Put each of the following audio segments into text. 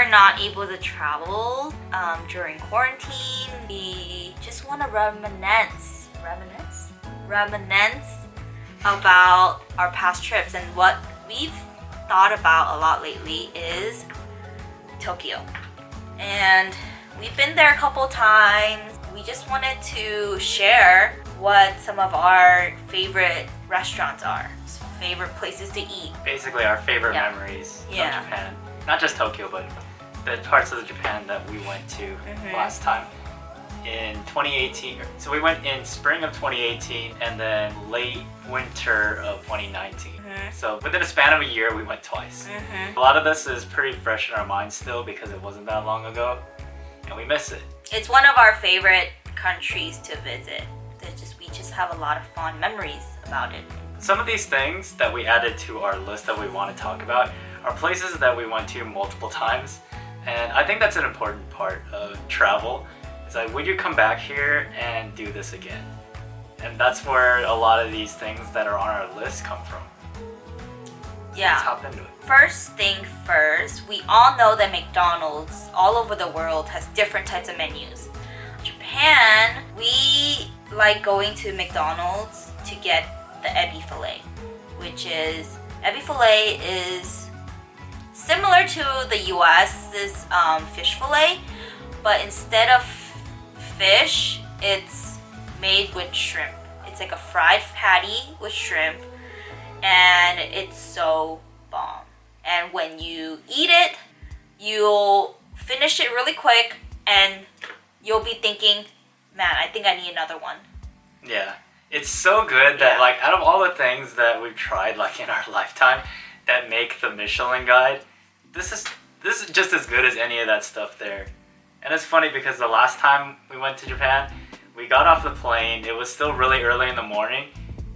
we're not able to travel during quarantine, we just want to reminisce about our past trips. And what we've thought about a lot lately is Tokyo. And we've been there a couple times. We just wanted to share what some of our favorite restaurants are, favorite places to eat. Basically our favorite memories of Japan. Not just Tokyo, but the parts of Japan that we went to last time in 2018. So we went in spring of 2018 and then late winter of 2019. So within a span of a year, we went twice. A lot of this is pretty fresh in our minds still because it wasn't that long ago and we miss it. It's one of our favorite countries to visit. We just have a lot of fond memories about it. Some of these things that we added to our list that we want to talk about are places that we went to multiple times. And I think that's an important part of travel. It's like, would you come back here and do this again? And that's where a lot of these things that are on our list come from. So let's hop into it. First thing first, we all know that McDonald's all over the world has different types of menus. Japan, we like going to McDonald's to get the ebi filet, which is, ebi filet is similar to the US's fish filet, but instead of fish, it's made with shrimp. It's like a fried patty with shrimp, and it's so bomb. And when you eat it, you'll finish it really quick, and you'll be thinking, man, I think I need another one. Yeah, it's so good that like out of all the things that we've tried like in our lifetime that make the Michelin guide, this is just as good as any of that stuff there. And it's funny because the last time we went to Japan, we got off the plane, it was still really early in the morning,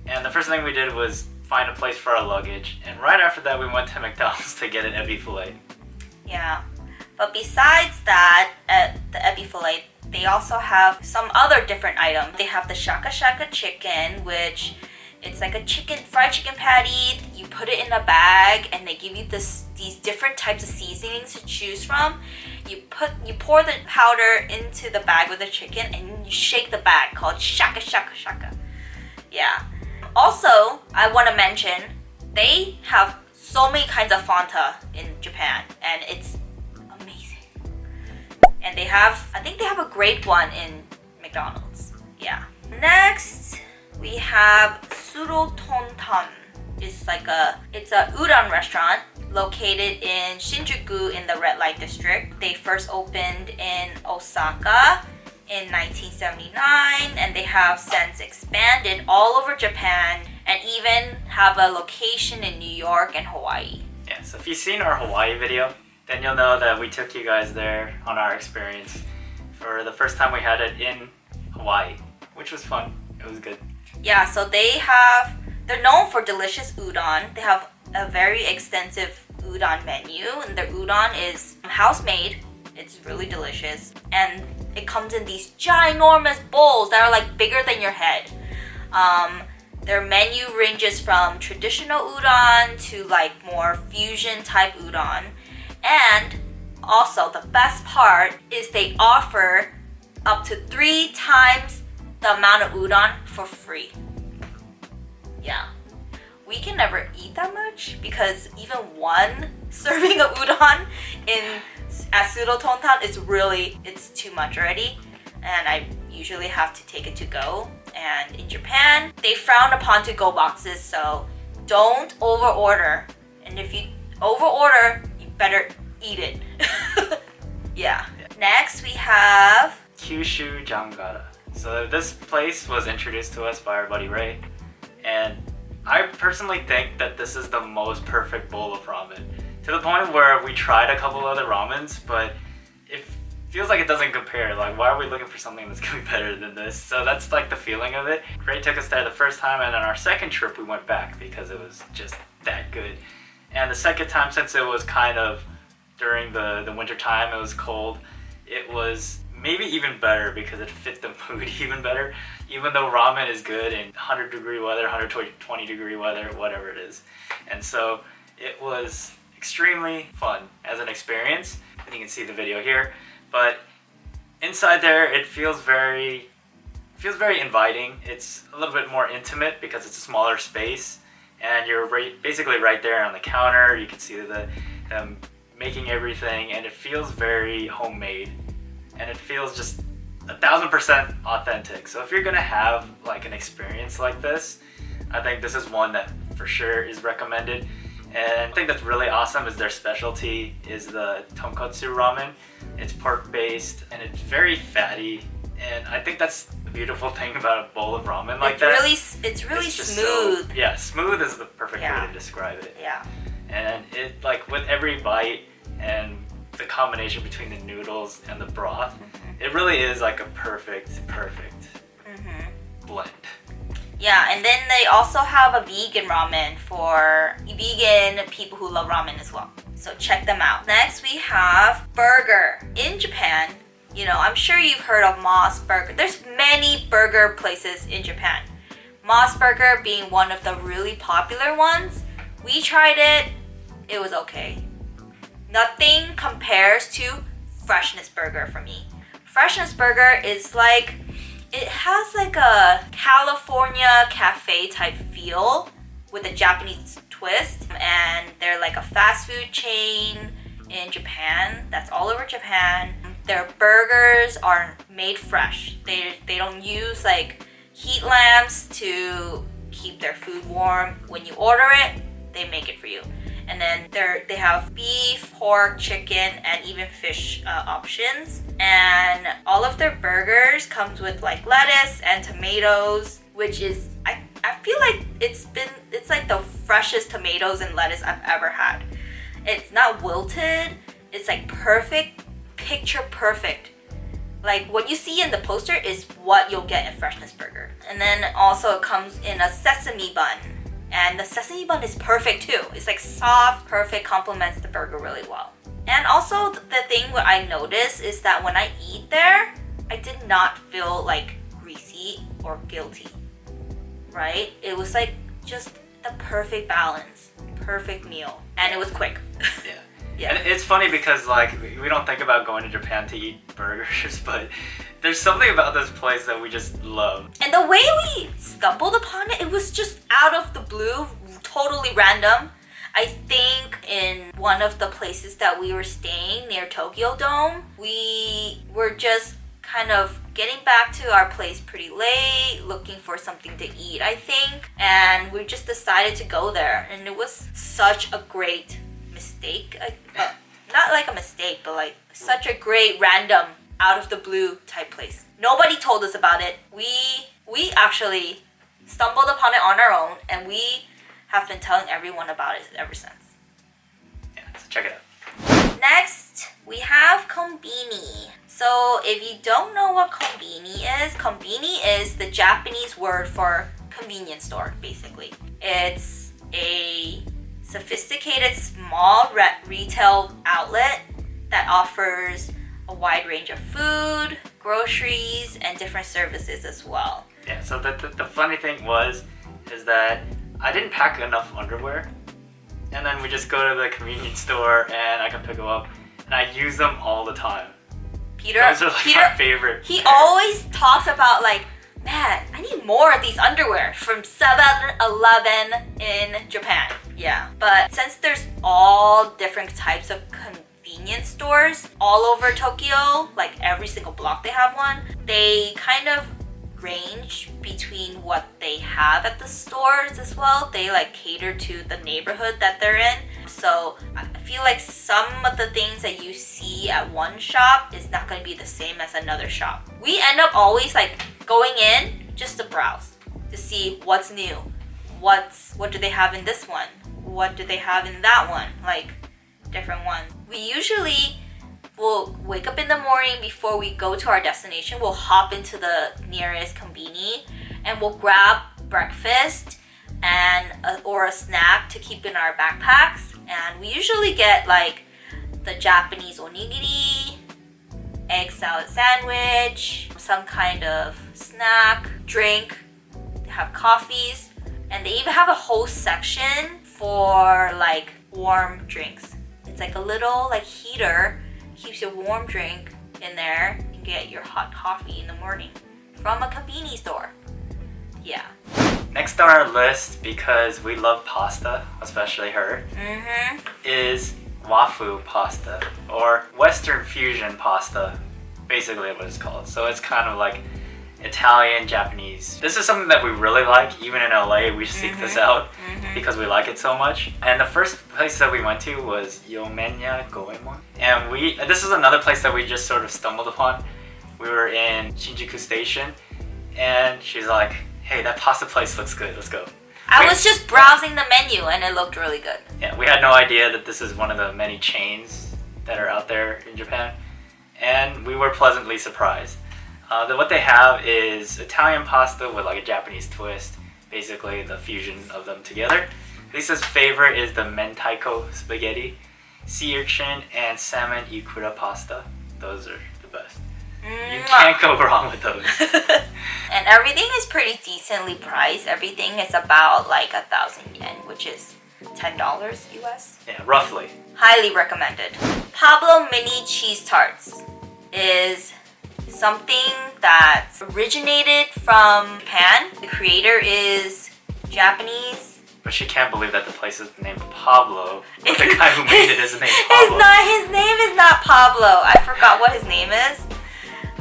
and the first thing we did was find a place for our luggage, and right after that we went to McDonald's to get an ebi filet. Yeah, but besides that, the ebi filet, they also have some other different items. They have the shaka shaka chicken, which it's like a fried chicken patty. You put it in a bag and they give you these different types of seasonings to choose from. You pour the powder into the bag with the chicken and you shake the bag, called shaka shaka shaka. Yeah. Also, I want to mention, they have so many kinds of Fanta in Japan and it's amazing. And I think they have a great one in McDonald's. Yeah. Next, we have Tsurutontan. It's a udon restaurant located in Shinjuku in the red light district. They first opened in Osaka in 1979 and they have since expanded all over Japan and even have a location in New York and Hawaii. Yeah, so if you've seen our Hawaii video, then you'll know that we took you guys there on our experience for the first time we had it in Hawaii, which was fun. It was good. Yeah, so they're known for delicious udon. They have a very extensive udon menu, and their udon is house-made. It's really delicious, and it comes in these ginormous bowls that are like bigger than your head. Their menu ranges from traditional udon to like more fusion type udon. And also the best part is they offer up to 3 times the amount of udon for free. Yeah. We can never eat that much because even one serving of udon at Tsurutontan it's too much already. And I usually have to take it to go. And in Japan, they frown upon to-go boxes, so don't over-order. And if you over-order, you better eat it. Yeah. Next, we have Kyushu Jangara. So this place was introduced to us by our buddy Ray, and I personally think that this is the most perfect bowl of ramen. To the point where we tried a couple other ramens, but it feels like it doesn't compare. Like, why are we looking for something that's gonna be better than this? So that's like the feeling of it. Ray took us there the first time, and on our second trip we went back because it was just that good. And the second time, since it was kind of during the winter time, it was cold, it was maybe even better because it fit the mood even better, even though ramen is good in 100 degree weather, 120 degree weather, whatever it is. And so it was extremely fun as an experience. And you can see the video here. But inside there, it feels very inviting. It's a little bit more intimate because it's a smaller space. And you're basically right there on the counter. You can see them making everything, and it feels very homemade. And it feels just 1000% authentic. So if you're gonna have like an experience like this, I think this is one that for sure is recommended. And I think that's really awesome is their specialty is the tonkotsu ramen. It's pork based and it's very fatty. And I think that's the beautiful thing about a bowl of ramen like that. It's really smooth. Yeah, smooth is the perfect way to describe it. Yeah. And it like with every bite and the combination between the noodles and the broth, it really is like a perfect blend. Yeah, and then they also have a vegan ramen for vegan people who love ramen as well. So check them out. Next we have burger. In Japan, you know, I'm sure you've heard of Moss Burger. There's many burger places in Japan. Moss Burger being one of the really popular ones. We tried it. It was okay. Nothing compares to Freshness Burger for me. Freshness Burger is like, it has like a California cafe type feel with a Japanese twist. And they're like a fast food chain in Japan. That's all over Japan. Their burgers are made fresh. They don't use like heat lamps to keep their food warm. When you order it, they make it for you. And then they have beef, pork, chicken, and even fish options. And all of their burgers comes with like lettuce and tomatoes, which is I feel like it's like the freshest tomatoes and lettuce I've ever had. It's not wilted. It's like perfect, picture perfect. Like what you see in the poster is what you'll get in Freshness Burger. And then also it comes in a sesame bun. And the sesame bun is perfect too. It's like soft, perfect, complements the burger really well. And also the thing what I noticed is that when I eat there, I did not feel like greasy or guilty, right? It was like just the perfect balance, perfect meal. And it was quick. Yeah. Yeah. And it's funny because like we don't think about going to Japan to eat burgers, but there's something about this place that we just love. And the way we stumbled upon it, it was just out of the blue, totally random. I think in one of the places that we were staying near Tokyo Dome, we were just kind of getting back to our place pretty late, looking for something to eat, I think. And we just decided to go there. And it was such a great mistake. Not like a mistake, but like such a great random out of the blue type place. Nobody told us about it. We actually stumbled upon it on our own, and we have been telling everyone about it ever since. Yeah, so check it out. Next, we have Konbini. So if you don't know what Konbini is the Japanese word for convenience store, basically. It's a sophisticated small retail outlet that offers a wide range of food, groceries, and different services as well. Yeah, so the funny thing is that I didn't pack enough underwear. And then we just go to the convenience store and I can pick them up. And I use them all the time. Those are like my favorite. He always talks about like, man, I need more of these underwear from 7-Eleven in Japan. Yeah, but since there's all different types of convenience stores all over Tokyo, like every single block they have one, they kind of range between what they have at the stores as well. They like cater to the neighborhood that they're in. So I feel like some of the things that you see at one shop is not going to be the same as another shop. We end up always like going in just to browse, to see what's new. What do they have in this one? What do they have in that one? Like different ones. We usually will wake up in the morning before we go to our destination. We'll hop into the nearest konbini and we'll grab breakfast and or a snack to keep in our backpacks. And we usually get like the Japanese onigiri, egg salad sandwich, some kind of snack, drink. They have coffees, and they even have a whole section for like warm drinks. It's like a little like heater, keeps your warm drink in there. You can get your hot coffee in the morning from a Konbini store. Yeah. Next on our list, because we love pasta, especially her, is Wafu pasta, or Western fusion pasta, basically what it's called. So it's kind of like Italian, Japanese. This is something that we really like. Even in LA, we seek this out because we like it so much. And the first place that we went to was Yomenya Goemon. And this is another place that we just sort of stumbled upon. We were in Shinjuku station, and she's like, hey, that pasta place looks good, let's go. I was just browsing the menu and it looked really good. Yeah, we had no idea that this is one of the many chains that are out there in Japan. And we were pleasantly surprised. What they have is Italian pasta with like a Japanese twist, basically the fusion of them together. Lisa's favorite is the mentaiko spaghetti, sea urchin, and salmon ikura pasta. Those are the best. You can't go wrong with those. And everything is pretty decently priced. Everything is about like 1,000 yen, which is $10 US. Yeah, roughly. Highly recommended. Pablo Mini cheese tarts is something that originated from Japan. The creator is Japanese. But she can't believe that the place is named Pablo. But the guy who made it is named Pablo. His name is not Pablo. I forgot what his name is.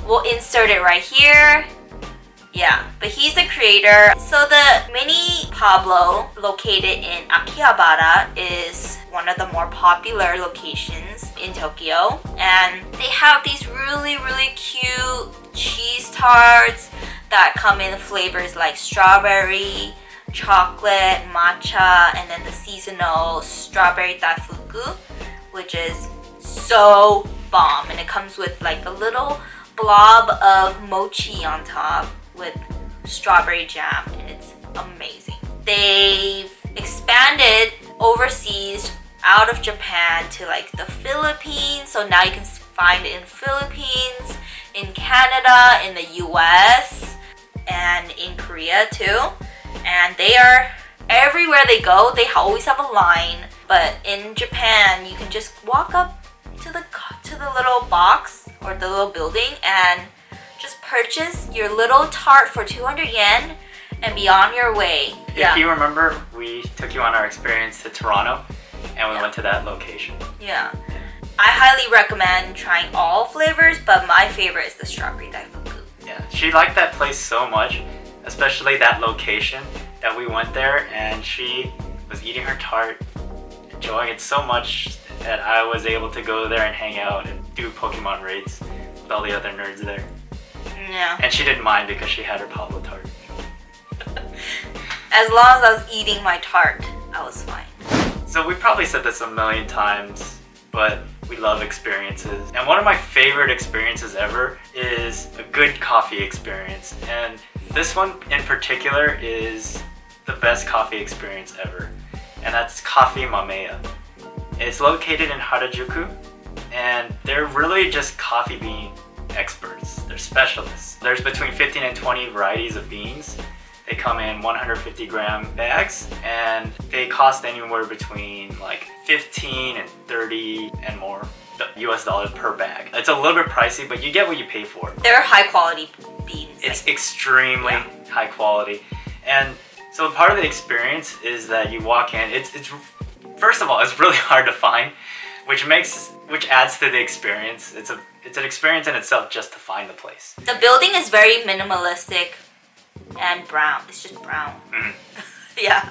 We'll insert it right here. Yeah, but he's the creator. So the Mini Pablo, located in Akihabara, is one of the more popular locations in Tokyo. And they have these really, really cute cheese tarts that come in flavors like strawberry, chocolate, matcha, and then the seasonal strawberry daifuku, which is so bomb. And it comes with like a little blob of mochi on top with strawberry jam, and it's amazing. They've expanded overseas out of Japan to like the Philippines, so now you can find it in Philippines, in Canada, in the US, and in Korea too. And they are everywhere they go. They always have a line, but in Japan you can just walk up to the little box or the little building and just purchase your little tart for 200 yen and be on your way. If you remember, we took you on our experience to Toronto and we went to that location. Yeah. I highly recommend trying all flavors, but my favorite is the strawberry daifuku. Yeah, she liked that place so much, especially that location, that we went there and she was eating her tart, enjoying it so much that I was able to go there and hang out and do Pokemon raids with all the other nerds there. Yeah. And she didn't mind because she had her Pablo tart. As long as I was eating my tart, I was fine. So we probably said this a million times, but we love experiences. And one of my favorite experiences ever is a good coffee experience. And this one in particular is the best coffee experience ever. And that's Koffee Mameya. It's located in Harajuku, and they're really just coffee bean experts. They're specialists. There's between 15 and 20 varieties of beans. They come in 150 gram bags, and they cost anywhere between like 15 and 30 and more US dollars per bag. It's a little bit pricey, but you get what you pay for. They're high quality beans. It's extremely high quality. And so part of the experience is that you walk in, it's first of all, it's really hard to find, which adds to the experience. It's an experience in itself just to find the place. The building is very minimalistic and brown. It's just brown. Yeah.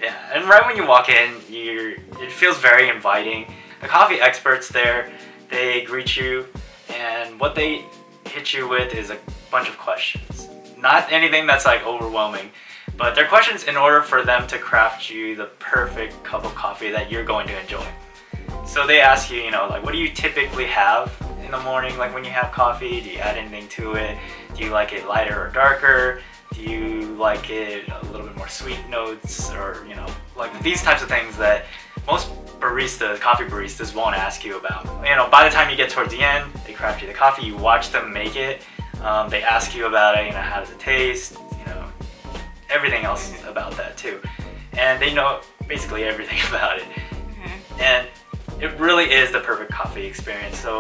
Yeah, and right when you walk in, it feels very inviting. The coffee experts there, they greet you, and what they hit you with is a bunch of questions. Not anything that's like overwhelming, but they're questions in order for them to craft you the perfect cup of coffee that you're going to enjoy. So they ask you, like, what do you typically have in the morning, like when you have coffee? Do you add anything to it? Do you like it lighter or darker? Do you like it a little bit more sweet notes, or like these types of things that most coffee baristas won't ask you about. By the time you get towards the end, they craft you the coffee, you watch them make it, they ask you about it, how does it taste, everything else about that too. And they know basically everything about it. And it really is the perfect coffee experience. So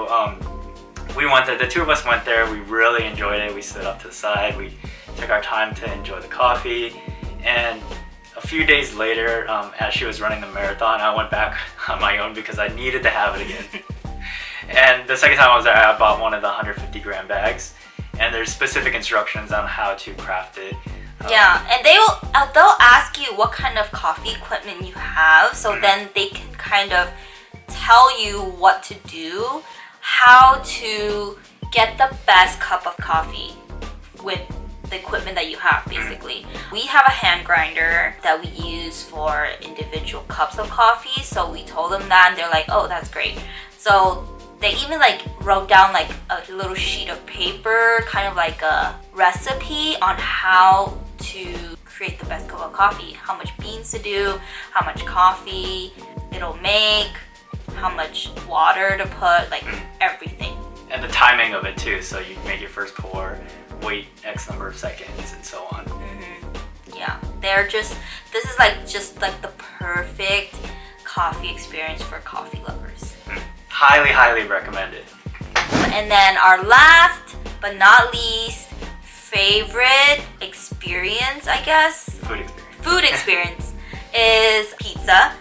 we went there, the two of us went there, we really enjoyed it. We stood up to the side, we took our time to enjoy the coffee, and a few days later, as she was running the marathon, I went back on my own because I needed to have it again. And the second time I was there, I bought one of the 150 gram bags, and there's specific instructions on how to craft it. Yeah, and they'll ask you what kind of coffee equipment you have, so then they can kind of tell you what to do, how to get the best cup of coffee with the equipment that you have, basically. We have a hand grinder that we use for individual cups of coffee, so we told them that, and they're like, oh, that's great. So they even like wrote down like a little sheet of paper, kind of like a recipe on how to create the best cup of coffee, how much beans to do, how much coffee it'll make, how much water to put, like everything. And the timing of it too, so you make your first pour, wait X number of seconds, and so on. Yeah, this is like just like the perfect coffee experience for coffee lovers. Highly, highly recommended. And then our last but not least favorite experience, I guess, food experience is pizza.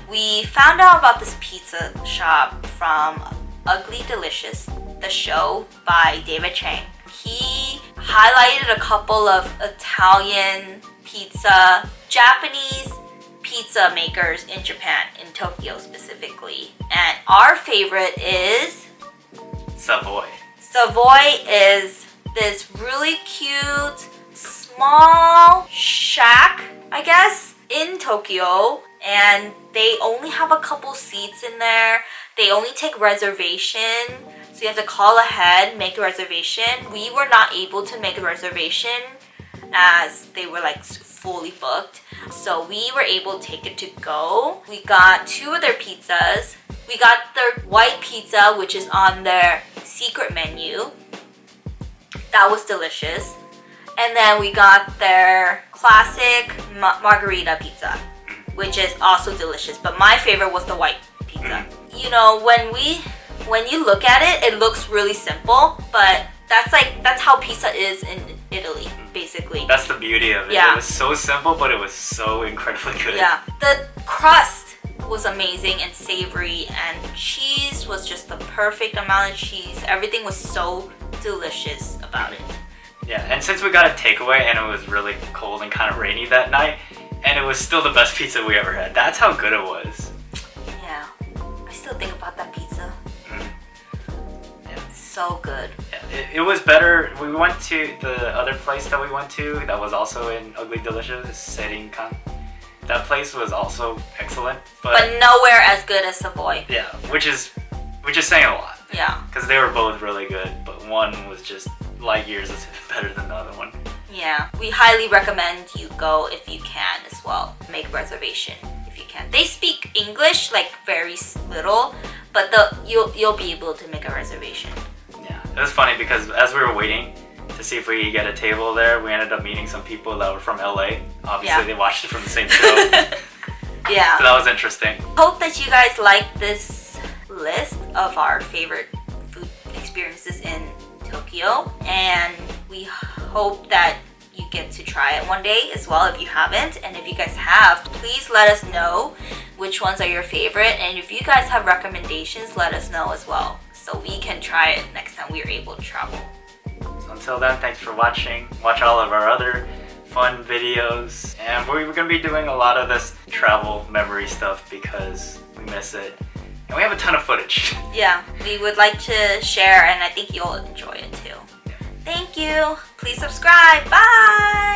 We found out about this pizza shop from Ugly Delicious, the show by David Chang. He highlighted a couple of Italian pizza, Japanese pizza makers in Japan, in Tokyo specifically. And our favorite is Savoy. Savoy is this really cute, small shack, I guess, in Tokyo. And they only have a couple seats in there. They only take reservation. So you have to call ahead, make a reservation. We were not able to make a reservation as they were like fully booked. So we were able to take it to go. We got two of their pizzas. We got their white pizza, which is on their secret menu. That was delicious. And then we got their classic margarita pizza, which is also delicious. But my favorite was the white pizza. You know, when you look at it, it looks really simple, but that's how pizza is in Italy, basically. That's the beauty of it. Yeah. It was so simple, but it was so incredibly good. Yeah. The crust was amazing and savory, and cheese was just the perfect amount of cheese. Everything was so delicious about it. Yeah, and since we got a takeaway and it was really cold and kind of rainy that night, and it was still the best pizza we ever had. That's how good it was. Yeah. I still think about that pizza. So good. Yeah, it was better. We went to the other place that we went to that was also in Ugly Delicious, Seirinkan. That place was also excellent, but nowhere as good as Savoy. Yeah, which is saying a lot. Yeah. Because they were both really good, but one was just light years better than the other one. Yeah, we highly recommend you go if you can as well. Make a reservation if you can. They speak English like very little, but you'll be able to make a reservation. Yeah, it was funny because as we were waiting to see if we could get a table there, we ended up meeting some people that were from LA. Obviously, They watched it from the same show. Yeah. So that was interesting. Hope that you guys like this list of our favorite food experiences in Tokyo, and we hope that you get to try it one day as well if you haven't. And if you guys have, please let us know which ones are your favorite, and if you guys have recommendations, let us know as well so we can try it next time we are able to travel. So until then, thanks for watching. Watch all of our other fun videos, and we're going to be doing a lot of this travel memory stuff because we miss it. And we have a ton of footage. Yeah, we would like to share, and I think you'll enjoy it too. Yeah. Thank you. Please subscribe. Bye.